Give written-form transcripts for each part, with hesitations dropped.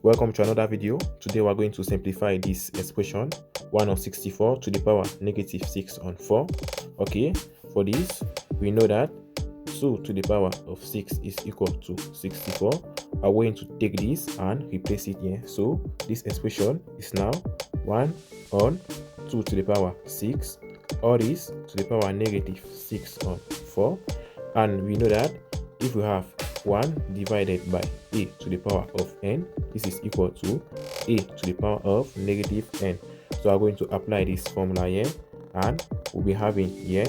Welcome to another video. Today we're going to simplify this expression 1 of 64 to the power negative 6 on 4. Okay, for this we know that 2 to the power of 6 is equal to 64. We're going to take this and replace it here. So this expression is now 1 on 2 to the power 6, or is to the power negative 6 on 4. And we know that if we have 1 divided by a to the power of n, this is equal to a to the power of negative n. So I'm going to apply this formula here, and we'll be having here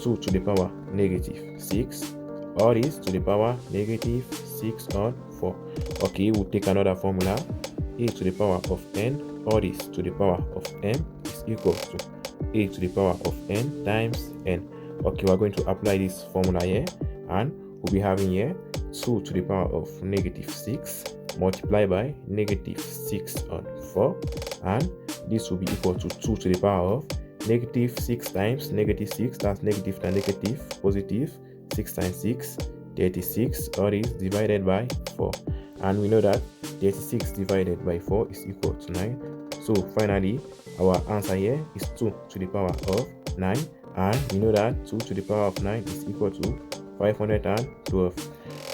2 to the power negative 6, or is to the power negative 6 on 4. Okay, we'll take another formula. A to the power of n, or is to the power of m, is equal to a to the power of n times n. Okay, we're going to apply this formula here, and we'll be having here 2 to the power of negative 6 multiplied by negative 6 on 4, and this will be equal to 2 to the power of negative 6 times negative 6, that's negative and negative, positive 6 times 6, 36, or is divided by 4. And we know that 36 divided by 4 is equal to 9. So finally our answer here is 2 to the power of 9, and we know that 2 to the power of 9 is equal to 512.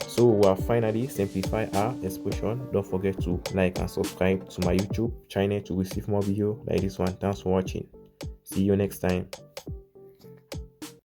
So we have finally simplified our expression. Don't forget to like and subscribe to my YouTube channel to receive more videos like this one. Thanks for watching. See you next time.